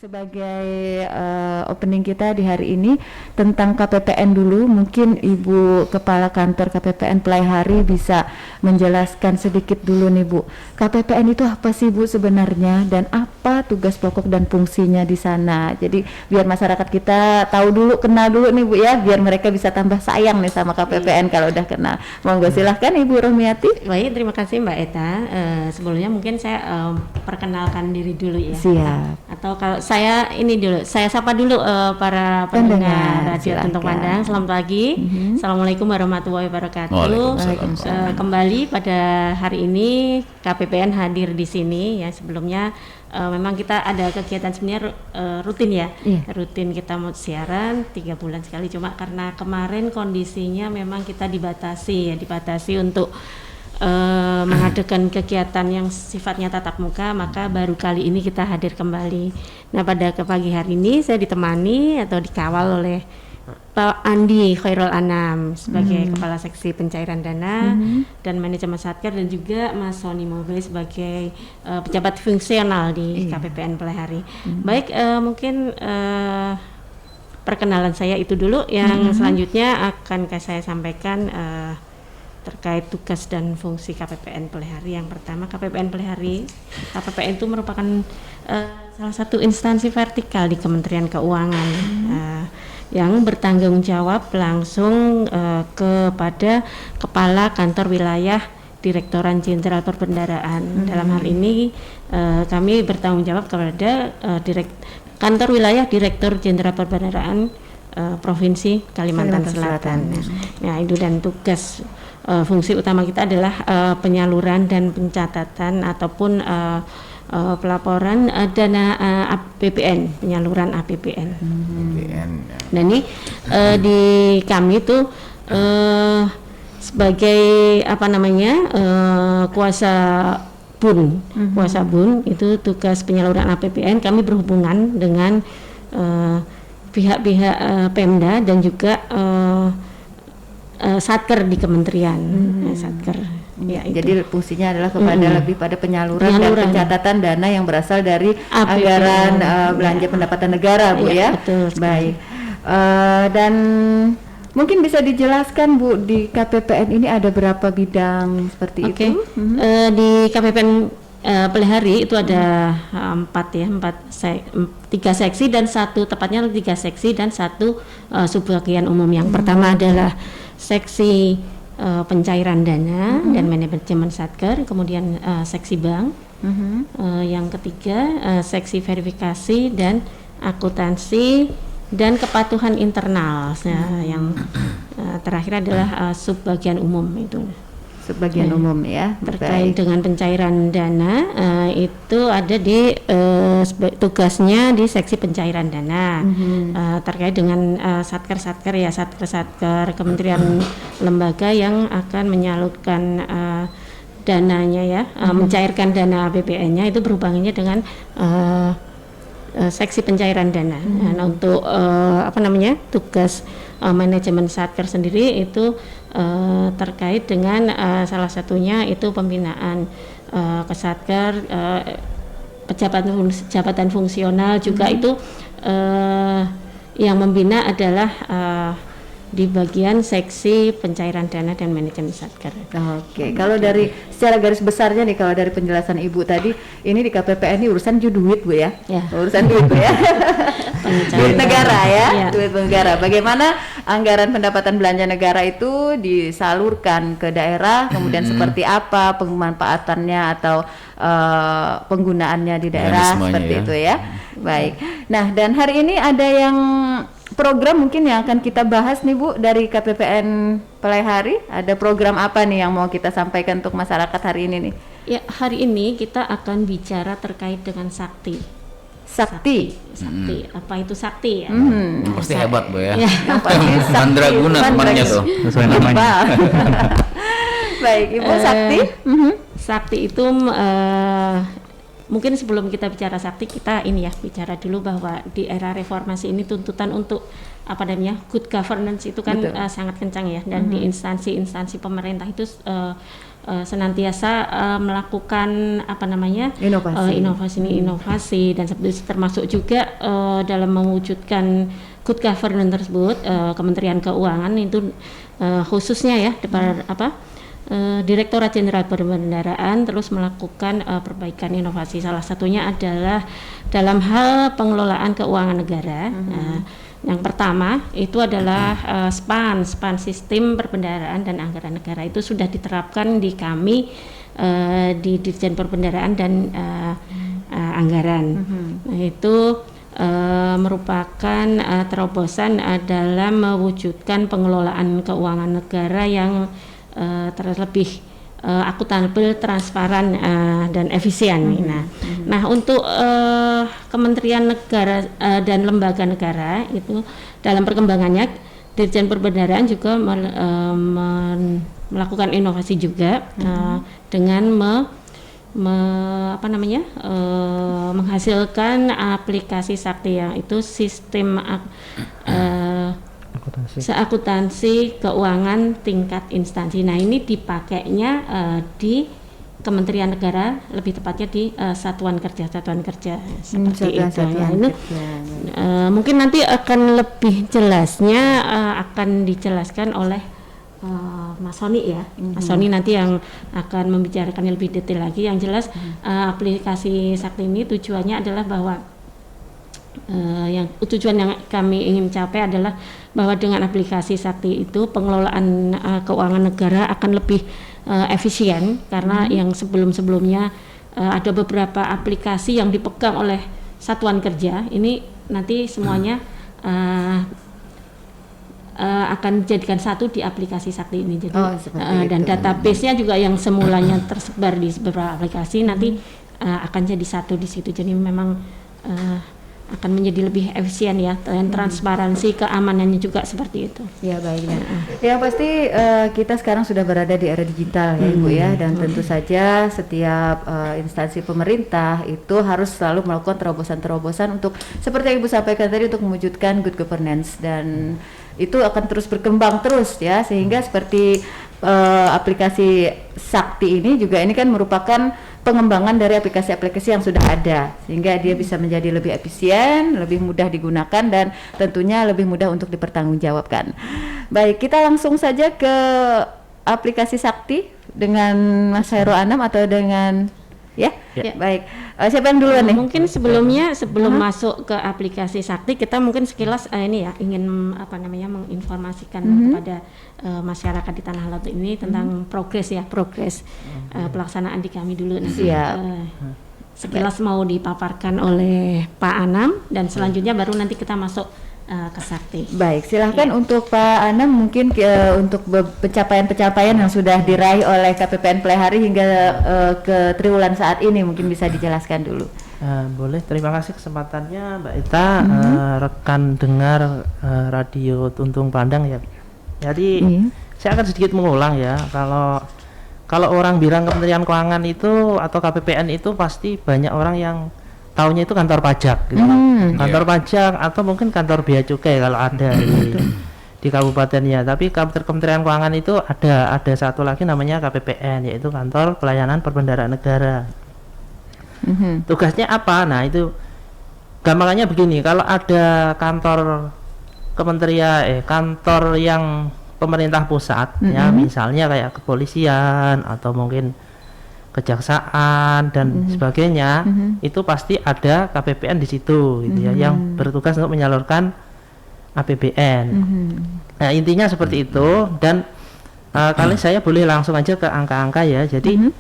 sebagai opening kita di hari ini tentang KPPN dulu. Mungkin Ibu Kepala Kantor KPPN Pelaihari bisa menjelaskan sedikit dulu nih Bu. KPPN itu apa sih Bu sebenarnya dan apa tugas pokok dan fungsinya di sana? Jadi biar masyarakat kita tahu dulu, kenal dulu nih Bu ya, biar mereka bisa tambah sayang nih sama KPPN kalau udah kenal. Monggo silahkan Ibu Rohmiati. Baik, terima kasih Mbak Eta. Sebelumnya mungkin saya perkenalkan diri dulu ya. Siap. Atau kalau saya ini dulu, saya sapa dulu para pendengar Radio Tuntang Pandang. Selamat pagi. Assalamualaikum warahmatullahi wabarakatuh. Kembali pada hari ini KPPN hadir di sini ya. Sebelumnya memang kita ada kegiatan sebenarnya rutin ya. Rutin kita mau siaran 3 bulan sekali. Cuma karena kemarin kondisinya memang kita dibatasi untuk mengadakan kegiatan yang sifatnya tatap muka, maka baru kali ini kita hadir kembali. Nah, pada pagi hari ini saya ditemani atau dikawal oleh Pak Andi Khairul Anam sebagai Kepala Seksi Pencairan Dana dan Manajemen Satker, dan juga Mas Sony Mobe sebagai pejabat fungsional di KPPN Pelaihari. Baik, mungkin perkenalan saya itu dulu. Yang selanjutnya akan saya sampaikan terkait tugas dan fungsi KPPN Pelaihari. Yang pertama, KPPN Pelaihari, KPPN itu merupakan salah satu instansi vertikal di Kementerian Keuangan yang bertanggung jawab langsung kepada Kepala Kantor Wilayah Direktorat Jenderal Perbendaharaan. Dalam hal ini kami bertanggung jawab kepada Kantor Wilayah Direktur Jenderal Perbendaharaan Provinsi Kalimantan Selatan. Nah, itu dan tugas fungsi utama kita adalah penyaluran dan pencatatan ataupun pelaporan dana APBN, penyaluran APBN. Nah, ini di kami itu sebagai kuasa BUN itu tugas penyaluran APBN. Kami berhubungan dengan pihak-pihak Pemda dan juga Satker di kementerian. Satker. Ya, jadi fungsinya adalah kepada lebih pada penyaluran dan pencatatan dana yang berasal dari anggaran belanja pendapatan negara, Bu ya. Betul. Baik. Dan mungkin bisa dijelaskan Bu, di KPPN ini ada berapa bidang seperti itu? Di KPPN Pelaihari itu ada 3 seksi dan tepatnya 3 seksi dan 1 subbagian umum. Yang pertama adalah seksi pencairan dana dan manajemen satker, kemudian seksi bank, yang ketiga seksi verifikasi dan akuntansi dan kepatuhan internal. Yang terakhir adalah subbagian umum itu. Sebagian umum ya. Terkait dengan pencairan dana itu ada di tugasnya di seksi pencairan dana. Terkait dengan satker kementerian lembaga yang akan menyalurkan dananya ya, mencairkan dana APBN-nya itu berhubungannya dengan seksi pencairan dana. Nah, untuk tugas manajemen satker sendiri itu terkait dengan salah satunya itu pembinaan ke satker, jabatan fungsional juga itu yang membina adalah di bagian seksi pencairan dana dan manajemen satker. Oke, kalau dari secara garis besarnya nih, kalau dari penjelasan Ibu tadi, ini di KPPN ini urusan duit Bu ya? Urusan duit Bu ya? Duit negara ya? Duit negara. Bagaimana anggaran pendapatan belanja negara itu disalurkan ke daerah, kemudian seperti apa pemanfaatannya atau penggunaannya di daerah, seperti itu ya? Baik. Nah, dan hari ini ada yang program mungkin yang akan kita bahas nih Bu dari KPPN Pelaihari. Ada program apa nih yang mau kita sampaikan untuk masyarakat hari ini nih? Ya, hari ini kita akan bicara terkait dengan sakti. Sakti. Apa itu sakti ya? Pasti hebat Bu ya. Mandraguna temannya tuh. Sesuai namanya. Baik, Ibu Sakti. Sakti itu mungkin sebelum kita bicara sakti, kita bicara dulu bahwa di era reformasi ini tuntutan untuk apa namanya good governance itu kan sangat kencang ya, dan di instansi-instansi pemerintah itu senantiasa melakukan apa namanya inovasi dan seperti termasuk juga dalam mewujudkan good governance tersebut Kementerian Keuangan itu khususnya ya Direktorat Jenderal Perbendaharaan terus melakukan perbaikan inovasi. Salah satunya adalah dalam hal pengelolaan keuangan negara. Yang pertama itu adalah SPAN Sistem Perbendaharaan dan Anggaran Negara, itu sudah diterapkan di kami di Dirjen Perbendaharaan dan Anggaran. Nah, itu merupakan terobosan dalam mewujudkan pengelolaan keuangan negara yang terlebih akuntabel, transparan dan efisien. Nah untuk Kementerian Negara dan lembaga negara itu dalam perkembangannya Dirjen Perbendaharaan juga melakukan inovasi juga dengan menghasilkan aplikasi Sakti yang itu sistem akuntansi keuangan tingkat instansi. Nah ini dipakainya di Kementerian Negara, lebih tepatnya di satuan kerja seperti itu. Mungkin nanti akan lebih jelasnya akan dijelaskan oleh Mas Soni ya. Mas Soni nanti yang akan membicarakan lebih detail lagi. Yang jelas aplikasi Sakti ini tujuannya adalah bahwa tujuan yang kami ingin capai adalah bahwa dengan aplikasi Sakti itu pengelolaan keuangan negara akan lebih efisien, karena yang sebelumnya ada beberapa aplikasi yang dipegang oleh satuan kerja, ini nanti semuanya akan dijadikan satu di aplikasi Sakti ini. Jadi dan database-nya juga yang semulanya tersebar di beberapa aplikasi nanti akan jadi satu di situ. Jadi memang akan menjadi lebih efisien ya, dan transparansi keamanannya juga seperti itu. Ya baik. Yang pasti kita sekarang sudah berada di era digital ya Ibu ya, dan tentu saja setiap instansi pemerintah itu harus selalu melakukan terobosan-terobosan untuk seperti yang Ibu sampaikan tadi, untuk mewujudkan good governance, dan itu akan terus berkembang terus ya, sehingga seperti aplikasi Sakti ini juga, ini kan merupakan pengembangan dari aplikasi-aplikasi yang sudah ada, sehingga dia bisa menjadi lebih efisien, lebih mudah digunakan, dan tentunya lebih mudah untuk dipertanggungjawabkan. Baik, kita langsung saja ke aplikasi Sakti dengan Mas Hairul Anam atau dengan ya. Baik, siapa yang duluan nih? Mungkin sebelum masuk ke aplikasi Sakti, kita mungkin sekilas ini ya ingin menginformasikan kepada masyarakat di Tanah Laut ini tentang progres pelaksanaan di kami dulu. Nanti sekilas mau dipaparkan oleh Pak Anam, dan selanjutnya baru nanti kita masuk ke Sakti. Baik, silahkan untuk Pak Anam, mungkin untuk pencapaian-pencapaian yang sudah diraih oleh KPPN Plehari hingga ke triwulan saat ini, mungkin bisa dijelaskan dulu. Boleh, terima kasih kesempatannya Mbak Ita, rekan dengar radio Tuntung Pandang ya. Jadi saya akan sedikit mengulang ya, kalau orang bilang Kementerian Keuangan itu atau KPPN itu pasti banyak orang yang tahunya itu kantor pajak gitu. Kantor pajak atau mungkin kantor bea cukai kalau ada di kabupatennya. Tapi Kementerian Keuangan itu ada satu lagi namanya KPPN, yaitu Kantor Pelayanan Perbendaharaan Negara. Tugasnya apa? Nah itu gampangannya begini, kalau ada kantor kantor yang pemerintah pusat ya, misalnya kayak kepolisian atau mungkin kejaksaan dan sebagainya, itu pasti ada KPPN di situ gitu ya, yang bertugas untuk menyalurkan APBN. Nah intinya seperti itu, dan kali saya boleh langsung aja ke angka-angka ya. Jadi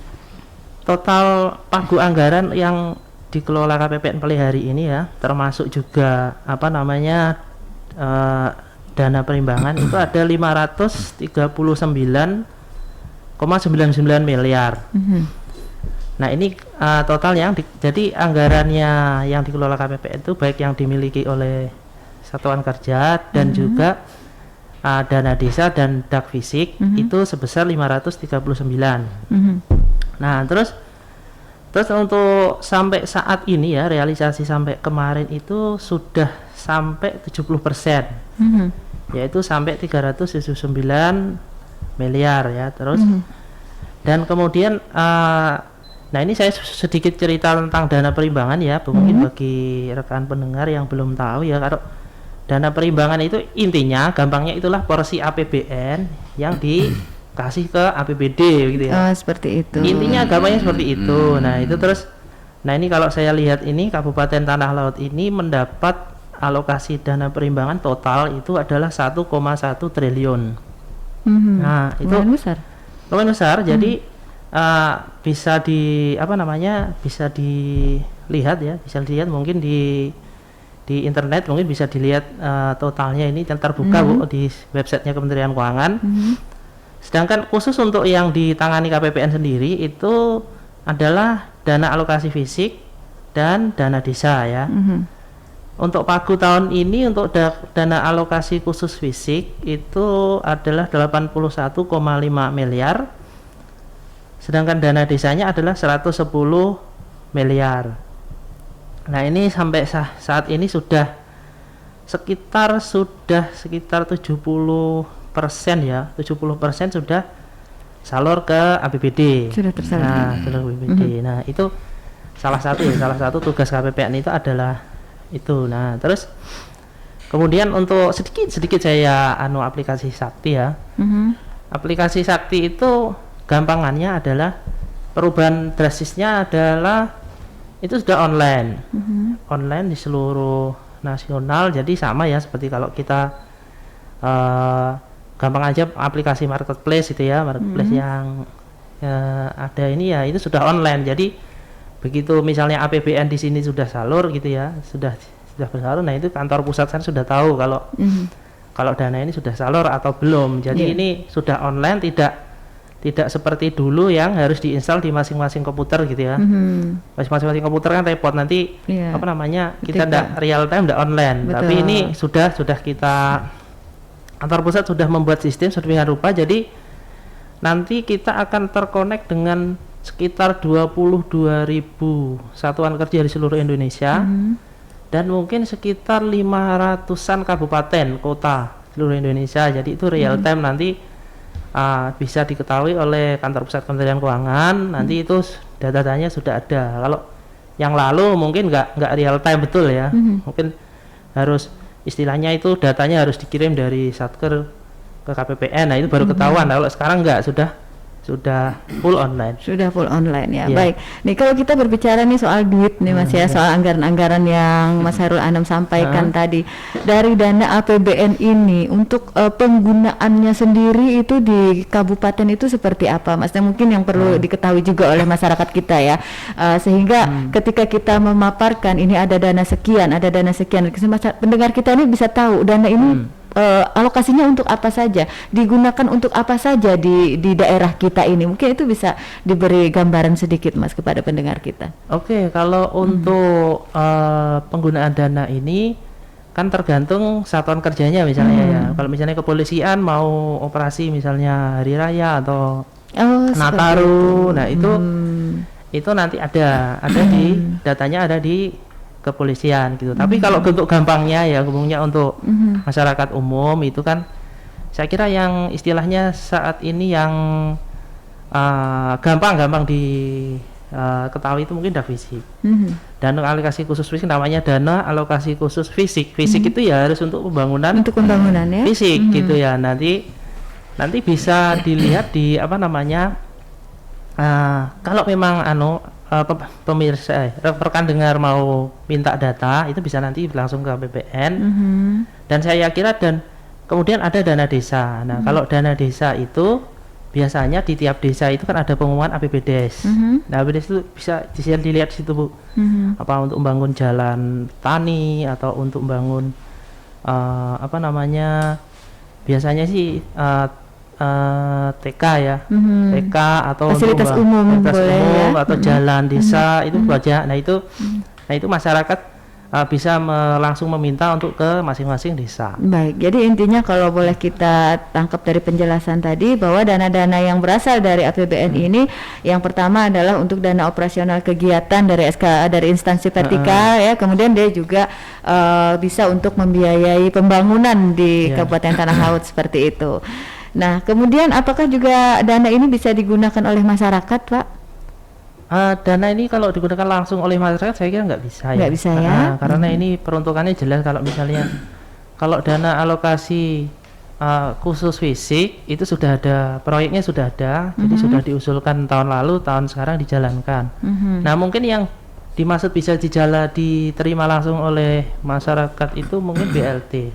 total pagu anggaran yang dikelola KPPN Plehari ini ya, termasuk juga dana perimbangan itu ada 539,99 miliar. Nah ini total yang jadi anggarannya yang dikelola KPPN itu baik yang dimiliki oleh satuan kerja dan juga dana desa dan dak fisik itu sebesar 539. Nah terus Terus untuk sampai saat ini ya, realisasi sampai kemarin itu sudah sampai 70%, yaitu sampai 379 miliar ya. Terus dan kemudian nah ini saya sedikit cerita tentang dana perimbangan ya, mungkin bagi rekan pendengar yang belum tahu ya. Kalau dana perimbangan itu intinya gampangnya itulah porsi APBN yang dikasih ke APBD gitu ya. Seperti itu. Intinya gampangnya seperti itu. Nah itu terus, nah ini kalau saya lihat ini Kabupaten Tanah Laut ini mendapat alokasi dana perimbangan total itu adalah 1,1 triliun. Nah itu lumayan besar. Jadi bisa bisa dilihat ya, mungkin di internet mungkin bisa dilihat totalnya ini yang terbuka Bu di websitenya Kementerian Keuangan. Sedangkan khusus untuk yang ditangani KPPN sendiri itu adalah dana alokasi fisik dan dana desa ya. Untuk pagu tahun ini untuk dana alokasi khusus fisik itu adalah 81,5 miliar. Sedangkan dana desanya adalah 110 miliar. Nah ini sampai saat ini sudah sekitar 70% ya, 70% sudah salur ke APBD. Sudah tersalur. Nah, salur APBD. Nah itu salah satu tugas KPPN itu adalah itu. Nah terus kemudian untuk sedikit saya aplikasi Sakti ya. Aplikasi Sakti itu gampangannya adalah perubahan drastisnya adalah itu sudah online, online di seluruh nasional. Jadi sama ya seperti kalau kita gampang aja aplikasi marketplace itu ya, marketplace yang ada ini ya itu sudah online. Jadi begitu misalnya APBN di sini sudah salur gitu ya, sudah bersalur, nah itu kantor pusat kan sudah tahu kalau dana ini sudah salur atau belum. Jadi ini sudah online, tidak seperti dulu yang harus diinstal di masing-masing komputer gitu ya. Masing-masing komputer kan repot nanti kita tidak real time, tidak online. Betul. Tapi ini sudah kita kantor pusat sudah membuat sistem sedemikian rupa, jadi nanti kita akan terkonek dengan sekitar 22.000 satuan kerja di seluruh Indonesia dan mungkin sekitar 500-an kabupaten kota seluruh Indonesia. Jadi itu real time nanti bisa diketahui oleh kantor pusat Kementerian Keuangan. Nanti itu data-datanya sudah ada. Kalau yang lalu mungkin nggak real time betul ya, mungkin harus istilahnya itu datanya harus dikirim dari Satker ke KPPN. Nah itu baru ketahuan. Nah, kalau sekarang nggak, sudah full online. Sudah full online ya. Baik. Nih kalau kita berbicara nih soal duit nih Mas ya, soal anggaran-anggaran yang Mas Hairul Anam sampaikan tadi. Dari dana APBN ini untuk penggunaannya sendiri itu di kabupaten itu seperti apa Mas? Dan mungkin yang perlu diketahui juga oleh masyarakat kita ya. Sehingga ketika kita memaparkan ini ada dana sekian, pendengar kita ini bisa tahu dana ini alokasinya untuk apa saja, digunakan untuk apa saja di daerah kita ini. Mungkin itu bisa diberi gambaran sedikit Mas kepada pendengar kita. Oke, kalau untuk penggunaan dana ini kan tergantung satuan kerjanya misalnya ya. Kalau misalnya kepolisian mau operasi misalnya hari raya atau Nataru, nah itu nanti ada di datanya, ada di kepolisian gitu. Tapi kalau untuk gampangnya ya, umumnya untuk masyarakat umum itu kan saya kira yang istilahnya saat ini yang gampang ketahui itu mungkin fisik. Dan alokasi khusus fisik namanya dana alokasi khusus fisik. Fisik itu ya harus untuk pembangunan ya. Fisik gitu ya. Nanti bisa dilihat di kalau memang pemirsa rekan dengar mau minta data itu bisa nanti langsung ke BPN. Dan saya kira kemudian ada dana desa. Nah kalau dana desa itu biasanya di tiap desa itu kan ada pengumuman APBDes. Nah APBDes itu bisa dilihat di situ Bu, apa untuk membangun jalan tani atau untuk membangun biasanya sih TK ya, TK atau fasilitas umum atau jalan desa itu aja. Nah itu masyarakat bisa langsung meminta untuk ke masing-masing desa. Baik, jadi intinya kalau boleh kita tangkap dari penjelasan tadi bahwa dana-dana yang berasal dari APBN ini yang pertama adalah untuk dana operasional kegiatan dari dari instansi vertikal ya, kemudian dia juga bisa untuk membiayai pembangunan di Kabupaten Tanah Laut seperti itu. Nah, kemudian apakah juga dana ini bisa digunakan oleh masyarakat, Pak? Dana ini kalau digunakan langsung oleh masyarakat saya kira nggak bisa ya. Nggak bisa ya. Karena ini peruntukannya jelas. Kalau misalnya kalau dana alokasi khusus fisik itu sudah ada, proyeknya sudah ada, jadi sudah diusulkan tahun lalu, tahun sekarang dijalankan. Nah, mungkin yang dimaksud bisa diterima langsung oleh masyarakat itu mungkin BLT.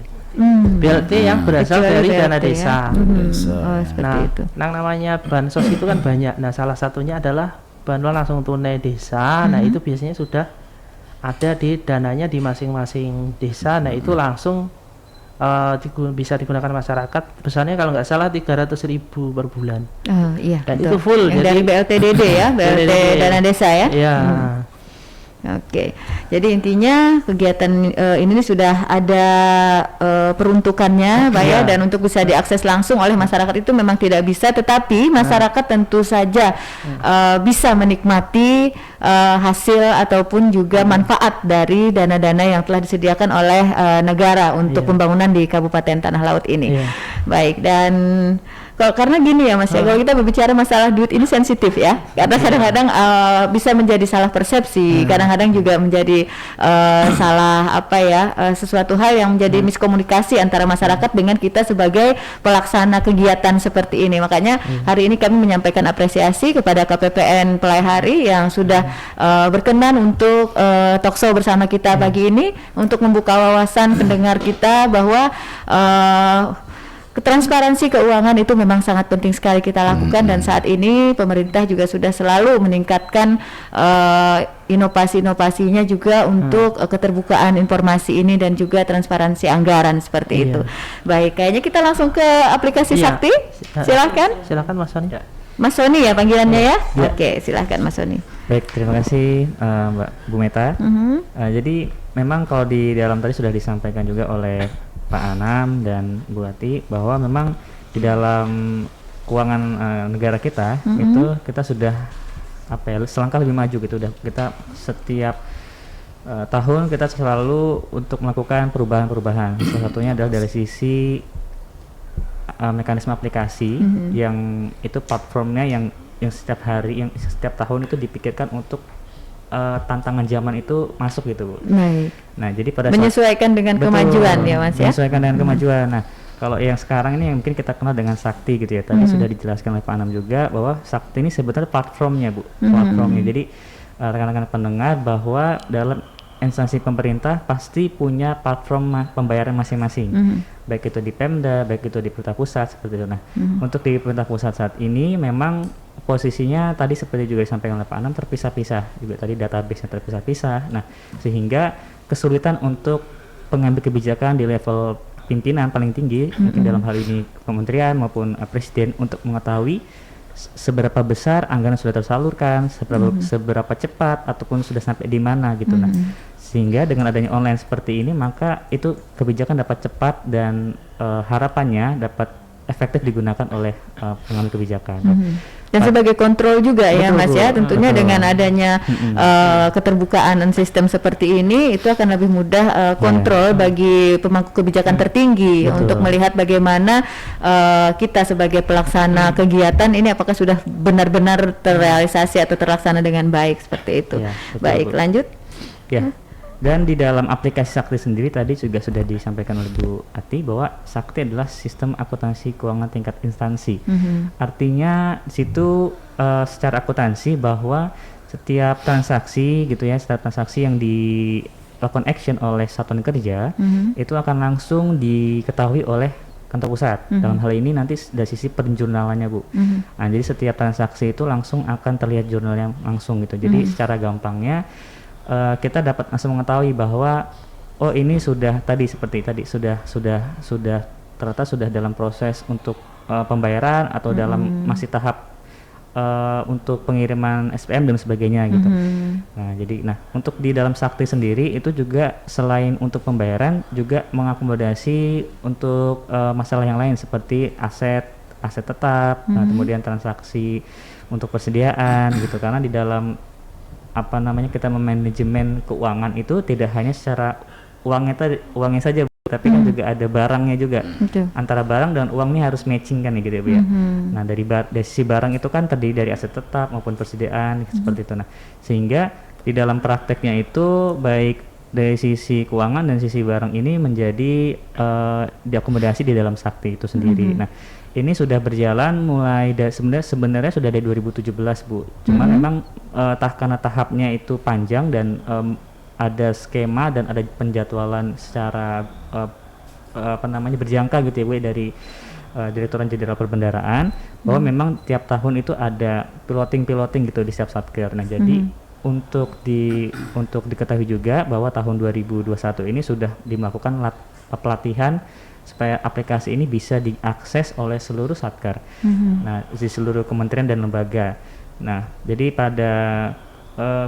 BLT yang berasal dari dana desa. Oh, seperti itu. Nah, namanya bansos itu kan banyak. Nah, salah satunya adalah bantuan langsung tunai desa. Nah, itu biasanya sudah ada di dananya di masing-masing desa. Nah, itu langsung bisa digunakan masyarakat. Besarnya kalau nggak salah 300.000 per bulan. Oh iya. Dan itu full. Yang dari BLTDD ya, BLT dana desa ya. Iya. Oke, jadi intinya kegiatan ini sudah ada peruntukannya, Pak ya, dan untuk bisa diakses langsung oleh masyarakat itu memang tidak bisa, tetapi masyarakat tentu saja bisa menikmati hasil ataupun juga manfaat dari dana-dana yang telah disediakan oleh negara untuk pembangunan di Kabupaten Tanah Laut ini. Baik, dan karena gini ya Mas ya, kalau kita berbicara masalah duit ini sensitif ya, karena kadang-kadang bisa menjadi salah persepsi, kadang-kadang juga menjadi salah sesuatu hal yang menjadi miskomunikasi antara masyarakat dengan kita sebagai pelaksana kegiatan seperti ini. Makanya hari ini kami menyampaikan apresiasi kepada KPPN Pelaihari yang sudah berkenan untuk talkshow bersama kita pagi ini untuk membuka wawasan pendengar kita bahwa transparansi keuangan itu memang sangat penting sekali kita lakukan, dan saat ini pemerintah juga sudah selalu meningkatkan inovasi-inovasinya juga untuk keterbukaan informasi ini dan juga transparansi anggaran seperti itu. Baik, kayaknya kita langsung ke aplikasi Sakti. Silakan Mas Soni. Mas Soni ya panggilannya ya. Oke, silakan Mas Soni. Baik, terima kasih Mbak Bu Meta. Jadi memang kalau di dalam tadi sudah disampaikan juga oleh Pak Anam dan Bu Ati bahwa memang di dalam keuangan negara kita itu kita sudah selangkah lebih maju gitu. Udah kita setiap tahun kita selalu untuk melakukan perubahan-perubahan. Salah satunya adalah dari sisi mekanisme aplikasi yang itu platformnya yang setiap hari, yang setiap tahun itu dipikirkan untuk tantangan zaman itu masuk gitu, Bu. Baik. Nah, jadi pada menyesuaikan dengan kemajuan ya Mas ya. Menyesuaikan dengan kemajuan. Nah, kalau yang sekarang ini yang mungkin kita kenal dengan Sakti gitu ya. Tadi sudah dijelaskan oleh Pak Anam juga bahwa Sakti ini sebetulnya platformnya, Bu. Platformnya. Jadi rekan-rekan pendengar bahwa dalam instansi pemerintah pasti punya platform pembayaran masing-masing. Baik itu di Pemda, baik itu di pemerintah pusat seperti itu. Nah, untuk di pemerintah pusat saat ini memang posisinya tadi seperti juga disampaikan oleh Pak Anam terpisah-pisah, juga tadi database-nya terpisah-pisah. Nah, sehingga kesulitan untuk pengambil kebijakan di level pimpinan paling tinggi, mungkin dalam hal ini kementerian maupun presiden, untuk mengetahui seberapa besar anggaran sudah tersalurkan, seberapa cepat ataupun sudah sampai di mana gitu. Nah, sehingga dengan adanya online seperti ini maka itu kebijakan dapat cepat dan harapannya dapat efektif digunakan oleh pengambil kebijakan. Dan sebagai kontrol juga ya Mas ya, tentunya dengan adanya keterbukaan sistem seperti ini itu akan lebih mudah kontrol bagi pemangku kebijakan tertinggi untuk melihat bagaimana kita sebagai pelaksana kegiatan ini apakah sudah benar-benar terrealisasi atau terlaksana dengan baik seperti itu. Baik, lanjut. Dan di dalam aplikasi Sakti sendiri tadi juga sudah disampaikan oleh Bu Ati bahwa Sakti adalah sistem akuntansi keuangan tingkat instansi. Artinya di situ secara akuntansi bahwa setiap transaksi gitu ya, setiap transaksi yang dilakukan action oleh satuan kerja itu akan langsung diketahui oleh kantor pusat. Dalam hal ini nanti dari sisi penjurnalannya, Bu. Nah, jadi setiap transaksi itu langsung akan terlihat jurnalnya langsung gitu. Jadi secara gampangnya kita dapat langsung mengetahui bahwa oh ini sudah tadi seperti tadi sudah ternyata sudah dalam proses untuk pembayaran atau dalam masih tahap untuk pengiriman SPM dan sebagainya gitu. Nah, untuk di dalam Sakti sendiri itu juga selain untuk pembayaran juga mengakomodasi untuk masalah yang lain seperti aset tetap, nah, kemudian transaksi untuk persediaan gitu, karena di dalam kita memanajemen keuangan itu tidak hanya secara uangnya saja, tapi kan juga ada barangnya juga. Antara barang dan uang ini harus matching kan gitu ya Bu ya. Nah dari sisi barang itu kan terdiri dari aset tetap maupun persediaan seperti itu. Nah sehingga di dalam prakteknya itu baik dari sisi keuangan dan sisi barang ini menjadi diakomodasi di dalam Sakti itu sendiri. Nah ini sudah berjalan mulai sebenarnya sudah dari 2017 Bu. Cuman memang karena tahapnya itu panjang dan ada skema dan ada penjadwalan secara berjangka gitu ya Bu dari Direktorat Jenderal Perbendaharaan bahwa memang tiap tahun itu ada piloting gitu di setiap satker. Nah jadi untuk diketahui juga bahwa tahun 2021 ini sudah dilakukan pelatihan supaya aplikasi ini bisa diakses oleh seluruh satker, nah di seluruh kementerian dan lembaga. Nah jadi pada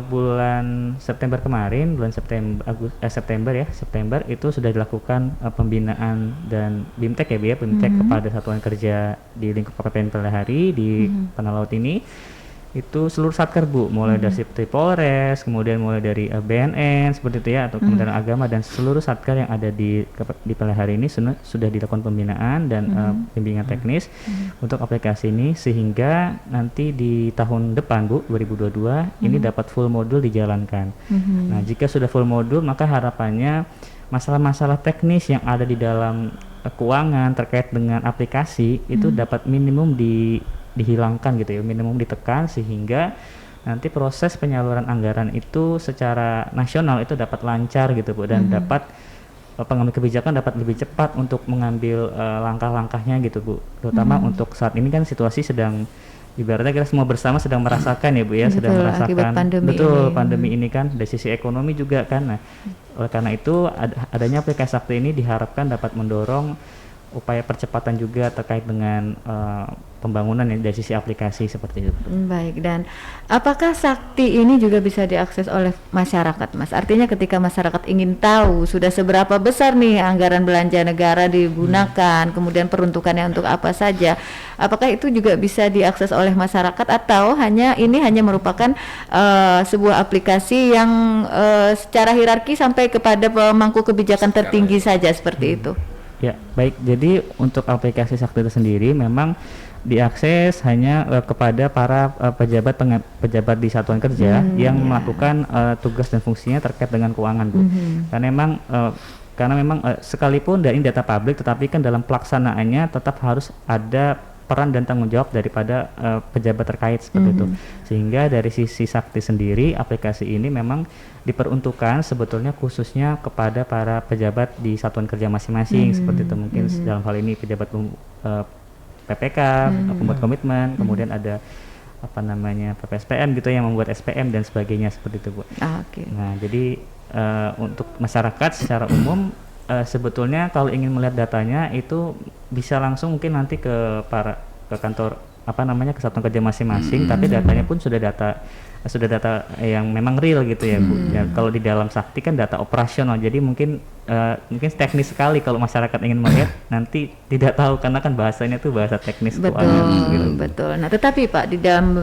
bulan September kemarin, September itu sudah dilakukan pembinaan dan BIMTEK ya Bu ya, BIMTEK kepada satuan kerja di lingkup KPPN Pelihari di Tanah Laut ini. Itu seluruh satker Bu, mulai dari Polres, kemudian mulai dari BNN seperti itu ya, atau Kementerian Agama, dan seluruh satker yang ada di Pelihari ini sudah dilakukan pembinaan dan bimbingan teknis untuk aplikasi ini, sehingga nanti di tahun depan Bu 2022 ini dapat full modul dijalankan. Nah jika sudah full modul maka harapannya masalah-masalah teknis yang ada di dalam keuangan terkait dengan aplikasi itu dapat minimum dihilangkan gitu ya, minimum ditekan, sehingga nanti proses penyaluran anggaran itu secara nasional itu dapat lancar gitu Bu, dan dapat pengambil kebijakan dapat lebih cepat untuk mengambil langkah-langkahnya gitu Bu, terutama untuk saat ini kan situasi sedang ibaratnya kita semua bersama sedang merasakan ya Bu ya, sedang merasakan pandemi ini kan dari sisi ekonomi juga kan. Nah oleh karena itu adanya aplikasi Sakti ini diharapkan dapat mendorong upaya percepatan juga terkait dengan pembangunan ya dari sisi aplikasi seperti itu. Baik, dan apakah Sakti ini juga bisa diakses oleh masyarakat Mas? Artinya ketika masyarakat ingin tahu sudah seberapa besar nih anggaran belanja negara digunakan, kemudian peruntukannya untuk apa saja, apakah itu juga bisa diakses oleh masyarakat atau hanya merupakan sebuah aplikasi yang secara hierarki sampai kepada pemangku kebijakan tertinggi saja seperti itu? Ya, baik. Jadi untuk aplikasi Sakti itu sendiri memang diakses hanya kepada para pejabat di satuan kerja yang melakukan tugas dan fungsinya terkait dengan keuangan Bu. Karena memang sekalipun dari data publik, tetapi kan dalam pelaksanaannya tetap harus ada peran dan tanggung jawab daripada pejabat terkait seperti itu. Sehingga dari sisi Sakti sendiri, aplikasi ini memang diperuntukkan sebetulnya khususnya kepada para pejabat di satuan kerja masing-masing seperti itu. Mungkin dalam hal ini pejabat PPK, pembuat komitmen, kemudian ada PPSPM gitu yang membuat SPM dan sebagainya seperti itu Bu. Nah jadi untuk masyarakat secara umum sebetulnya kalau ingin melihat datanya itu bisa langsung mungkin nanti ke kantor ke satuan kerja masing-masing, tapi datanya pun sudah data yang memang real gitu ya Bu. Ya, kalau di dalam Sakti kan data operasional, jadi mungkin teknis sekali kalau masyarakat ingin melihat nanti tidak tahu karena kan bahasanya tuh bahasa teknis keuangan gitu. Betul. Nah, tetapi Pak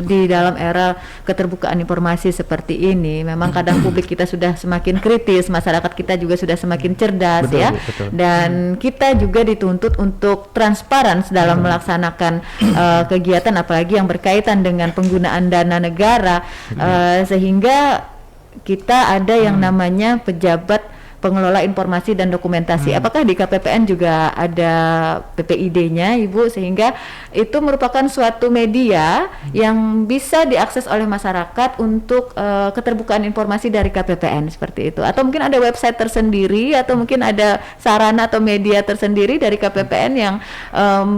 di dalam era keterbukaan informasi seperti ini memang kadang publik kita sudah semakin kritis, masyarakat kita juga sudah semakin cerdas betul. Dan kita juga dituntut untuk transparan dalam melaksanakan kegiatan apalagi yang berkaitan dengan penggunaan dana negara, sehingga kita ada yang namanya pejabat pengelola informasi dan dokumentasi. Apakah di KPPN juga ada PPID-nya Ibu, sehingga itu merupakan suatu media yang bisa diakses oleh masyarakat untuk keterbukaan informasi dari KPPN seperti itu, atau mungkin ada website tersendiri atau mungkin ada sarana atau media tersendiri dari KPPN yang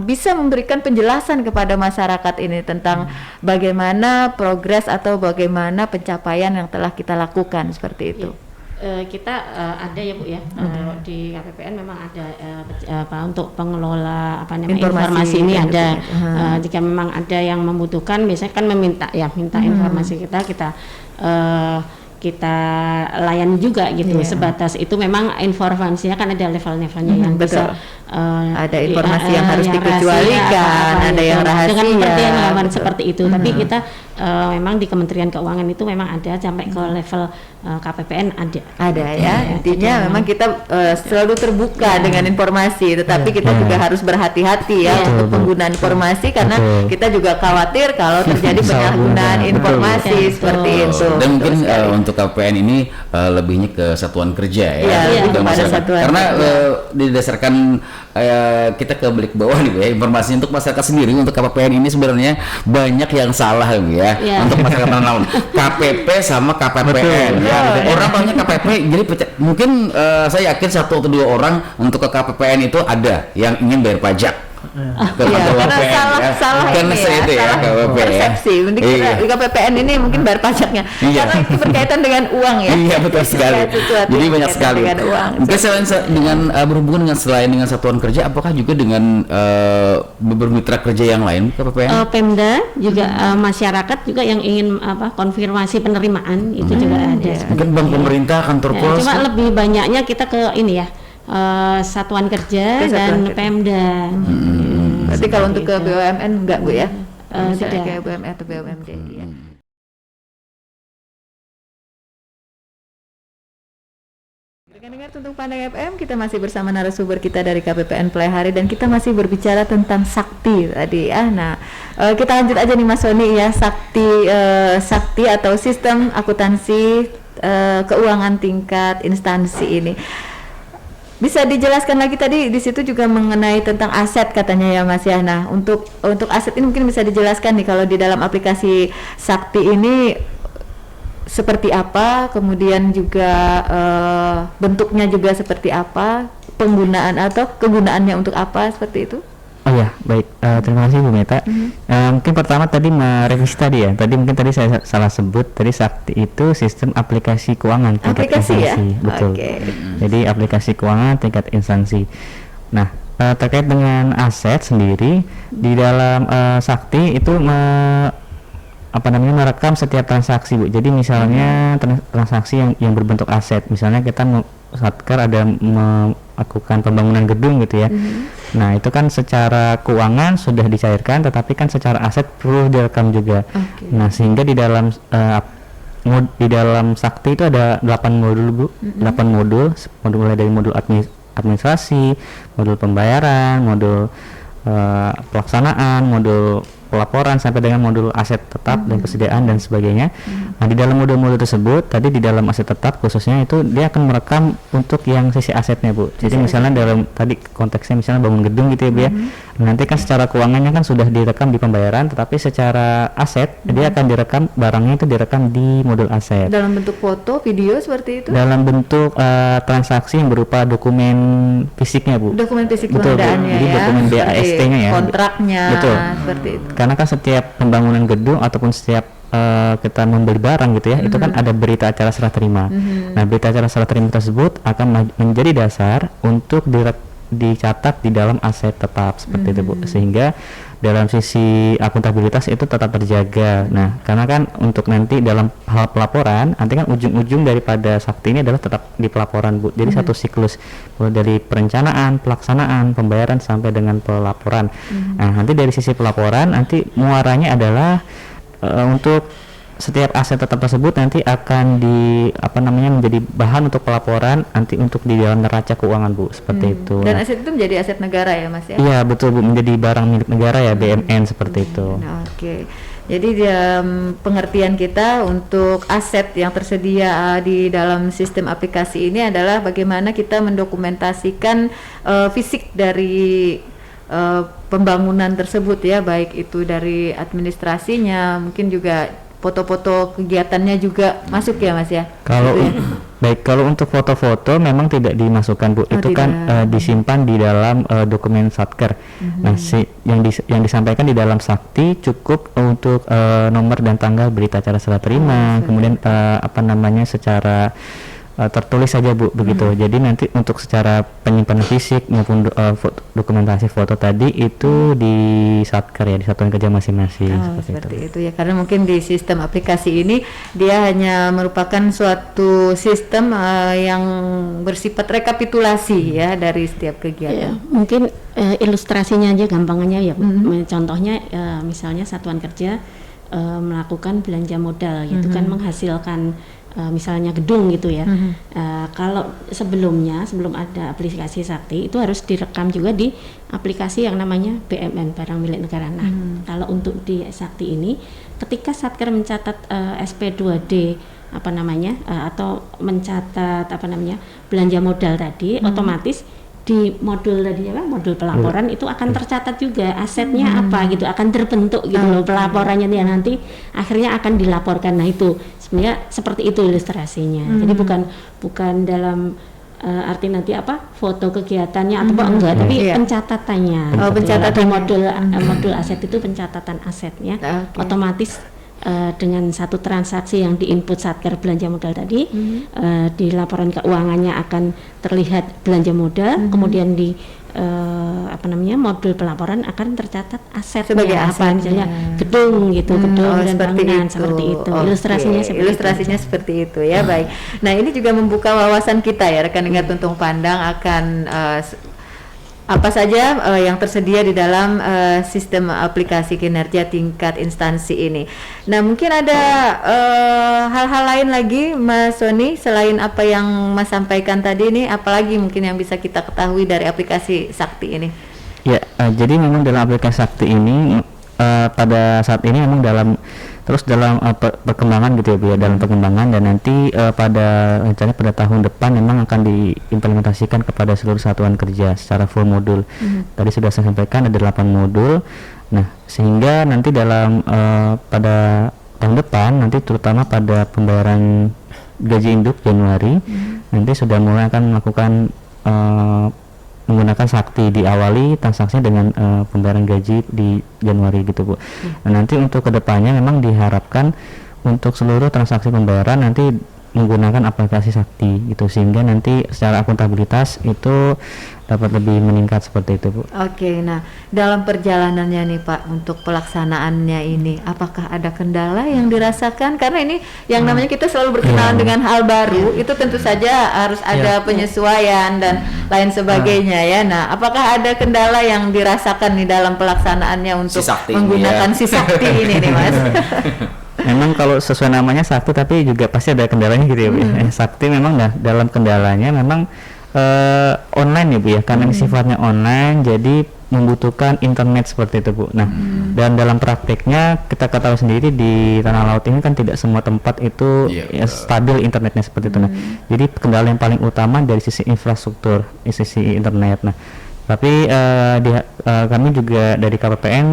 bisa memberikan penjelasan kepada masyarakat ini tentang bagaimana progres atau bagaimana pencapaian yang telah kita lakukan seperti itu. kita ada ya Bu ya, di KPPN memang ada untuk pengelola informasi ini ada. Jika memang ada yang membutuhkan, biasanya kan minta informasi kita layani juga gitu. Sebatas itu memang informasinya kan ada level-levelnya yang bisa ada informasi yang harus dikecualikan, ada yang rahasia dengan pengertian seperti itu. Tapi kita memang di Kementerian Keuangan itu memang ada sampai ke level KPPN ada ya. Intinya memang kita selalu terbuka dengan informasi, tetapi kita juga harus berhati-hati ya untuk penggunaan informasi, karena kita juga khawatir kalau terjadi penyalahgunaan informasi seperti itu. Dan mungkin untuk KPPN ini lebihnya ke satuan kerja ya, karena didasarkan kita ke balik bawah nih ya, informasi untuk masyarakat sendiri. Untuk KPPN ini sebenarnya banyak yang salah ya. Untuk masyarakat naon KPP sama KPPN ya. Orang banyak KPP, jadi mungkin saya yakin 1 atau 2 orang untuk ke KPPN itu ada yang ingin bayar pajak. Karena salah persepsi. Di KPPN ini mungkin bayar pajaknya, karena itu berkaitan dengan uang ya. Iya, betul sekali. Jadi banyak sekali. Mungkin selain dengan berhubungan dengan selain dengan satuan kerja, apakah juga dengan bermitra kerja yang lain KPPN? Pemda juga, masyarakat juga yang ingin konfirmasi penerimaan itu juga ada. Mungkin bank pemerintah, kantor pos. Cuma lebih banyaknya kita ke ini ya. Satuan kerja dan Pemda. Berarti kalau untuk ke BUMN enggak Bu ya? Tidak kayak BUMN atau BUMD ya. Dengar Tuntung Pandang FM, kita masih bersama narasumber kita dari KPPN Plehari dan kita masih berbicara tentang sakti tadi ya. Nah, kita lanjut aja nih Mas Sony ya, sakti atau sistem akuntansi keuangan tingkat instansi ini. Bisa dijelaskan lagi tadi di situ juga mengenai tentang aset katanya ya Mas ya. Nah, untuk aset ini mungkin bisa dijelaskan nih kalau di dalam aplikasi Sakti ini seperti apa, kemudian juga bentuknya juga seperti apa, penggunaan atau kegunaannya untuk apa seperti itu? Oh ya, baik. Terima kasih Bu Meta. Mungkin pertama tadi merevisi tadi ya. Tadi saya salah sebut. Tadi Sakti itu sistem aplikasi keuangan tingkat instansi. Betul. Jadi aplikasi keuangan tingkat instansi. Nah, terkait dengan aset sendiri di dalam Sakti itu merekam setiap transaksi Bu. Jadi misalnya transaksi yang berbentuk aset. Misalnya kita Satker ada melakukan pembangunan gedung gitu ya. Nah, itu kan secara keuangan sudah dicairkan, tetapi kan secara aset perlu direkam juga. Nah, sehingga di dalam Sakti itu ada 8 modul Bu. 8 modul mulai dari modul administrasi, modul pembayaran, modul pelaksanaan, modul pelaporan sampai dengan modul aset tetap dan kesediaan dan sebagainya. Nah, di dalam modul-modul tersebut tadi di dalam aset tetap khususnya itu dia akan merekam untuk yang sisi asetnya Bu. Jadi misalnya dalam tadi konteksnya misalnya bangun gedung gitu ya Bu ya. Nanti kan secara keuangannya kan sudah direkam di pembayaran, tetapi secara aset dia akan direkam, barangnya itu direkam di modul aset. Dalam bentuk foto, video seperti itu? Dalam bentuk transaksi yang berupa dokumen fisiknya Bu. Dokumen fisik pengadaannya ya. Jadi dokumen BAST-nya ya. Kontraknya. Betul. Seperti itu. Karena kan setiap pembangunan gedung ataupun setiap kita membeli barang gitu ya, itu kan ada berita acara serah terima. Nah, berita acara serah terima tersebut akan menjadi dasar untuk dicatat di dalam aset tetap seperti itu Bu, sehingga dalam sisi akuntabilitas itu tetap terjaga. Nah, karena kan untuk nanti dalam hal pelaporan, nanti kan ujung-ujung daripada Sakti ini adalah tetap di pelaporan Bu. Jadi satu siklus mulai dari perencanaan, pelaksanaan, pembayaran sampai dengan pelaporan. Nah, nanti dari sisi pelaporan nanti muaranya adalah untuk setiap aset tetap tersebut nanti akan menjadi bahan untuk pelaporan nanti untuk di dalam neraca keuangan Bu, seperti itu. Dan aset itu menjadi aset negara ya Mas ya? Iya betul Bu, menjadi barang milik negara ya, BMN seperti itu. Nah, jadi pengertian kita untuk aset yang tersedia di dalam sistem aplikasi ini adalah bagaimana kita mendokumentasikan fisik dari pembangunan tersebut ya, baik itu dari administrasinya, mungkin juga foto-foto kegiatannya juga masuk ya Mas ya? Kalau baik, kalau untuk foto-foto memang tidak dimasukkan Bu, itu kan disimpan di dalam dokumen Satker. Nah, yang disampaikan di dalam Sakti cukup untuk nomor dan tanggal berita acara serah terima, kemudian secara tertulis saja Bu begitu. Jadi nanti untuk secara penyimpanan fisik maupun dokumentasi foto tadi itu di Satker ya, di satuan kerja masing-masing. Seperti itu ya, karena mungkin di sistem aplikasi ini dia hanya merupakan suatu sistem yang bersifat rekapitulasi ya dari setiap kegiatan. Mungkin ilustrasinya aja gampangannya ya Bu. Contohnya misalnya satuan kerja melakukan belanja modal gitu kan, menghasilkan misalnya gedung gitu ya. Kalau sebelum ada aplikasi Sakti itu harus direkam juga di aplikasi yang namanya BMN, barang milik negara. Nah, kalau untuk di Sakti ini ketika Satker mencatat SP2D atau mencatat belanja modal tadi, otomatis di modul pelaporan itu akan tercatat juga asetnya apa gitu, akan terbentuk gitu loh pelaporannya ya, nanti akhirnya akan dilaporkan. Nah itu sebenarnya seperti itu ilustrasinya. Jadi bukan dalam arti nanti foto kegiatannya atau enggak, tapi pencatatannya. Pencatatan modul aset itu pencatatan asetnya. Otomatis dengan satu transaksi yang diinput Satker belanja modal tadi, di laporan keuangannya akan terlihat belanja modal, kemudian di modul pelaporan akan tercatat asetnya sebagai apa, misalnya gedung gitu, gedung dan bangunan seperti itu. Ilustrasinya seperti itu ya. Baik. Nah, ini juga membuka wawasan kita ya rekan dengar Tuntung Pandang akan apa saja yang tersedia di dalam sistem aplikasi kinerja tingkat instansi ini. Nah, mungkin ada hal-hal lain lagi Mas Sony selain apa yang Mas sampaikan tadi ini, apalagi mungkin yang bisa kita ketahui dari aplikasi Sakti ini? Ya, jadi memang dalam aplikasi Sakti ini pada saat ini memang dalam perkembangan gitu ya Bu ya, dalam perkembangan, dan nanti rencananya pada tahun depan memang akan diimplementasikan kepada seluruh satuan kerja secara full modul. Tadi sudah saya sampaikan ada 8 modul. Nah, sehingga nanti dalam pada tahun depan nanti terutama pada pembayaran gaji induk Januari nanti sudah mulai akan melakukan menggunakan Sakti, diawali transaksinya dengan pembayaran gaji di Januari gitu Bu. Nah, nanti untuk kedepannya memang diharapkan untuk seluruh transaksi pembayaran nanti menggunakan aplikasi Sakti gitu, sehingga nanti secara akuntabilitas itu dapat lebih meningkat seperti itu Bu. Oke, nah dalam perjalanannya nih Pak untuk pelaksanaannya ini, apakah ada kendala yang dirasakan? Karena ini yang namanya kita selalu berkenalan dengan hal baru, itu tentu saja harus ada penyesuaian dan lain sebagainya ya. Nah, apakah ada kendala yang dirasakan nih dalam pelaksanaannya untuk menggunakan si Sakti ini nih Mas? Memang kalau sesuai namanya Sakti, tapi juga pasti ada kendalanya gitu ya Bu. Sakti memang dalam kendalanya memang online ya Bu ya, karena sifatnya online jadi membutuhkan internet seperti itu Bu. Nah, dan dalam prakteknya kita ketahui sendiri di tanah laut ini kan tidak semua tempat itu stabil internetnya seperti itu. Nah, jadi kendala yang paling utama dari sisi infrastruktur, sisi internet. Nah, tapi kami juga dari KPPN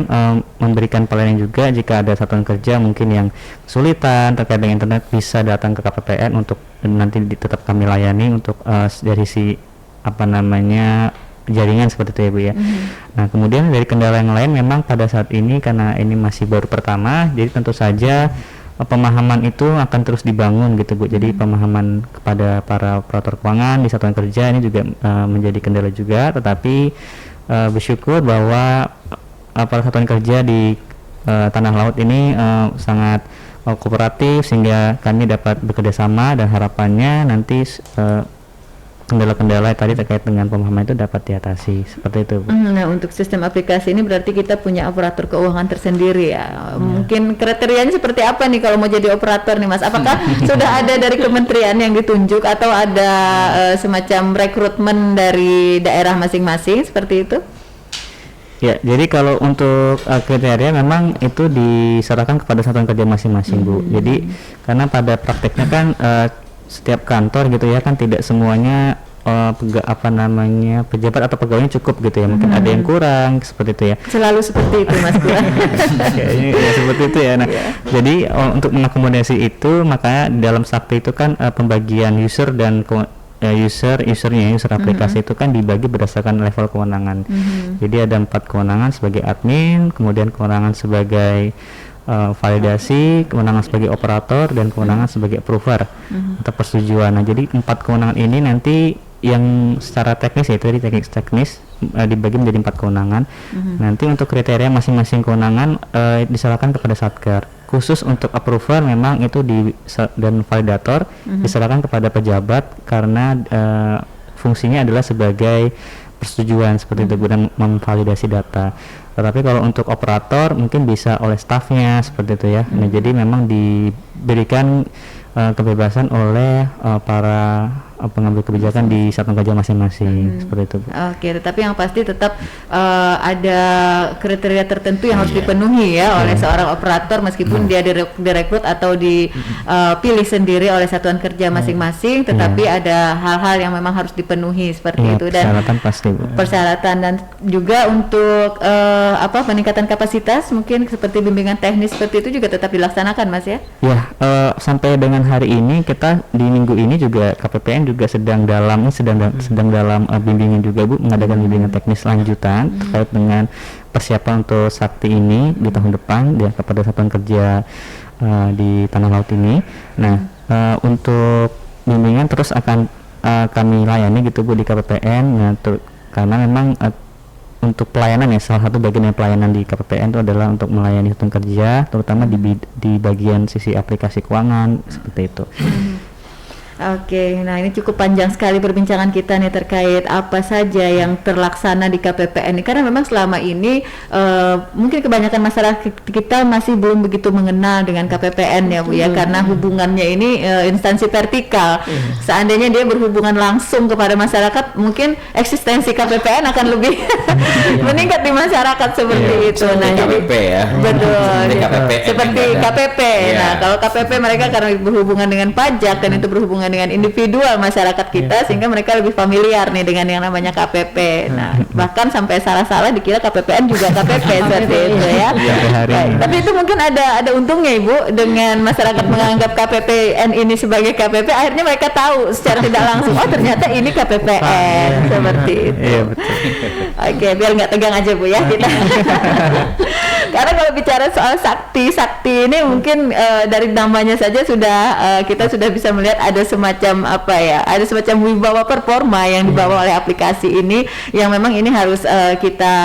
memberikan pelayanan juga jika ada satuan kerja mungkin yang kesulitan terkait dengan internet, bisa datang ke KPPN untuk nanti tetap kami layani untuk dari si jaringan seperti itu ya Bu ya. Nah, kemudian dari kendala yang lain memang pada saat ini karena ini masih baru pertama, jadi tentu saja pemahaman itu akan terus dibangun gitu Bu. Jadi pemahaman kepada para operator keuangan di satuan kerja ini juga menjadi kendala juga, tetapi bersyukur bahwa para satuan kerja di tanah laut ini sangat kooperatif sehingga kami dapat bekerjasama, dan harapannya nanti kendala-kendala tadi terkait dengan pemahaman itu dapat diatasi seperti itu Bu. Nah, untuk sistem aplikasi ini berarti kita punya operator keuangan tersendiri ya. Mungkin kriterianya seperti apa nih kalau mau jadi operator nih Mas? Apakah sudah ada dari kementerian yang ditunjuk atau ada semacam rekrutmen dari daerah masing-masing seperti itu? Ya, jadi kalau untuk kriteria memang itu diserahkan kepada satuan kerja masing-masing Bu. Jadi karena pada prakteknya kan setiap kantor gitu ya kan tidak semuanya pejabat atau pegawainya cukup gitu ya, mungkin ada yang kurang seperti itu ya. Selalu seperti itu Mas kurang. Kayaknya ya seperti itu ya. Nah, jadi untuk mengakomodasi itu makanya dalam Sakti itu kan pembagian user dan user aplikasi itu kan dibagi berdasarkan level kewenangan. Jadi ada 4 kewenangan sebagai admin, kemudian kewenangan sebagai validasi, kewenangan sebagai operator, dan kewenangan sebagai approver atau persetujuan. Nah, jadi 4 kewenangan ini nanti yang secara teknis ya, tadi teknis dibagi menjadi 4 kewenangan. Nanti untuk kriteria masing-masing kewenangan diserahkan kepada Satker. Khusus untuk approver memang itu dan validator diserahkan kepada pejabat karena fungsinya adalah sebagai persetujuan seperti itu dan memvalidasi data. Tetapi kalau untuk operator mungkin bisa oleh stafnya seperti itu ya. Nah, jadi memang diberikan kebebasan oleh para pengambil kebijakan di satuan kerja masing-masing seperti itu. Oke, tetapi yang pasti tetap ada kriteria tertentu yang harus dipenuhi ya oleh seorang operator meskipun dia direkrut atau dipilih sendiri oleh satuan kerja masing-masing, tetapi ada hal-hal yang memang harus dipenuhi seperti itu, dan persyaratan pasti, Bu. Persyaratan, dan juga untuk peningkatan kapasitas mungkin seperti bimbingan teknis seperti itu juga tetap dilaksanakan, Mas ya? Ya, sampai dengan hari ini kita di minggu ini juga KPPN juga sedang dalam bimbingan juga, Bu, mengadakan bimbingan teknis lanjutan terkait dengan persiapan untuk Sakti ini di tahun depan ya kepada satuan kerja di Tanah Laut ini. Nah, untuk bimbingan terus akan kami layani gitu, Bu, di KPPN. Nah, karena memang untuk pelayanan ya, salah satu bagian dari pelayanan di KPPN itu adalah untuk melayani satuan kerja, terutama di bagian sisi aplikasi keuangan seperti itu. Oke, nah ini cukup panjang sekali perbincangan kita nih terkait apa saja yang terlaksana di KPPN ini, karena memang selama ini mungkin kebanyakan masyarakat kita masih belum begitu mengenal dengan KPPN ya, Bu ya, karena hubungannya ini instansi vertikal. Seandainya dia berhubungan langsung kepada masyarakat, mungkin eksistensi KPPN akan lebih meningkat di masyarakat seperti itu. Nah, KPP ya. Betul. Seperti KPP. Nah, kalau KPP mereka karena berhubungan dengan pajak dan itu berhubungan dengan individual masyarakat kita, sehingga mereka lebih familiar nih dengan yang namanya KPP. Nah, bahkan sampai salah-salah dikira KPPN juga KPP seperti itu ya. Tapi itu mungkin ada untungnya, Ibu, dengan masyarakat menganggap KPPN ini sebagai KPP, akhirnya mereka tahu secara tidak langsung, oh ternyata ini KPPN seperti itu. Iya, betul. Oke, biar nggak tegang aja, Bu ya kita. Karena kalau bicara soal sakti ini mungkin dari namanya saja kita sudah bisa melihat ada semacam wibawa performa yang dibawa oleh aplikasi ini, yang memang ini harus kita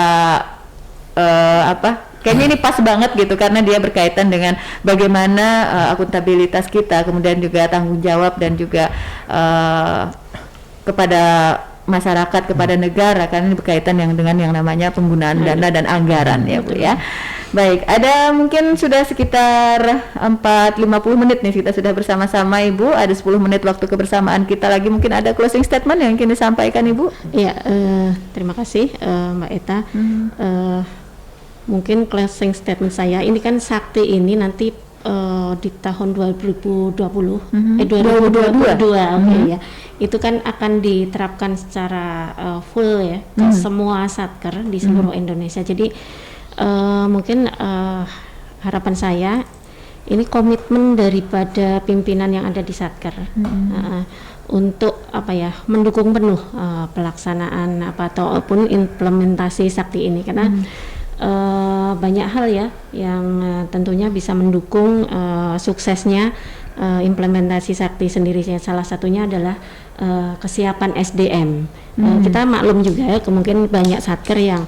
kayaknya ini pas banget gitu, karena dia berkaitan dengan bagaimana akuntabilitas kita, kemudian juga tanggung jawab dan juga kepada masyarakat, kepada negara, karena ini berkaitan dengan yang namanya penggunaan dana dan anggaran ya, Bu ya. Baik, ada mungkin sudah sekitar 4-50 menit nih kita sudah bersama-sama, Ibu. Ada 10 menit waktu kebersamaan kita lagi. Mungkin ada closing statement yang ingin disampaikan, Ibu? Iya, terima kasih Mbak Eta. Mungkin closing statement saya, ini kan Sakti ini nanti di tahun 2022 ya, itu kan akan diterapkan secara full ya ke semua satker di seluruh Indonesia. Jadi mungkin harapan saya ini komitmen daripada pimpinan yang ada di satker untuk mendukung penuh pelaksanaan ataupun implementasi Sakti ini, karena banyak hal ya yang tentunya bisa mendukung suksesnya implementasi Sakti sendiri. Salah satunya adalah kesiapan SDM. Kita maklum juga ya, mungkin banyak satker yang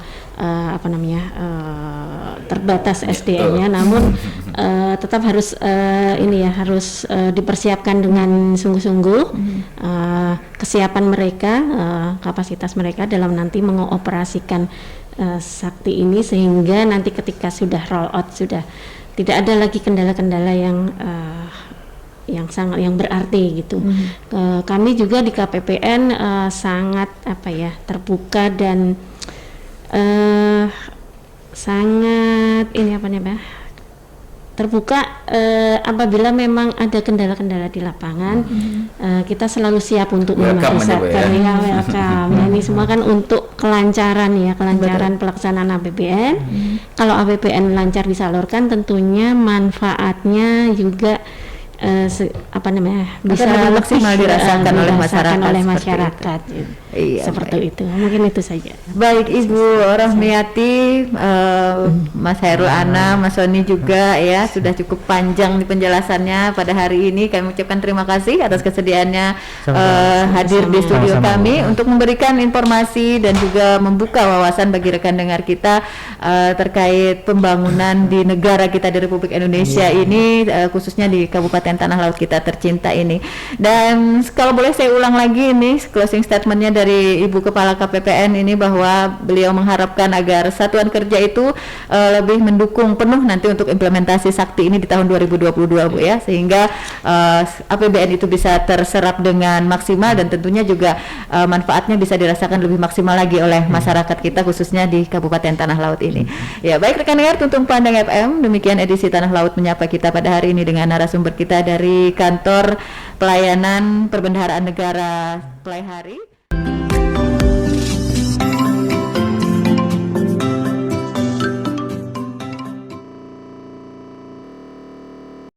terbatas SDM-nya, namun tetap harus harus dipersiapkan dengan sungguh-sungguh kesiapan mereka, kapasitas mereka dalam nanti mengoperasikan Sakti ini, sehingga nanti ketika sudah roll out sudah tidak ada lagi kendala-kendala yang berarti gitu. Kami juga di KPPN sangat terbuka dan sangat terbuka apabila memang ada kendala-kendala di lapangan. Kita selalu siap untuk menyelesaikan ini semua kan untuk kelancaran pelaksanaan APBN. Kalau APBN lancar disalurkan, tentunya manfaatnya juga bisa lebih maksimal dirasakan oleh masyarakat. Iya, seperti itu. Mungkin itu saja. Baik Ibu Rohmiati, Mas Hairul Anam, Mas Sony juga ya, sudah cukup panjang di penjelasannya pada hari ini. Kami ucapkan terima kasih atas kesediaannya hadir di studio kami untuk memberikan informasi dan juga membuka wawasan bagi rekan dengar kita terkait pembangunan di negara kita di Republik Indonesia ini, khususnya di Kabupaten Tanah Laut kita tercinta ini. Dan kalau boleh saya ulang lagi ini closing statementnya dari Ibu Kepala KPPN ini, bahwa beliau mengharapkan agar satuan kerja itu lebih mendukung penuh nanti untuk implementasi sakti ini di tahun 2022 Bu ya, sehingga APBN itu bisa terserap dengan maksimal dan tentunya juga manfaatnya bisa dirasakan lebih maksimal lagi oleh masyarakat kita khususnya di Kabupaten Tanah Laut ini. Ya baik rekan dengar Tuntung Pandang FM, demikian edisi Tanah Laut menyapa kita pada hari ini dengan narasumber kita dari Kantor Pelayanan Perbendaharaan Negara Pelaihari.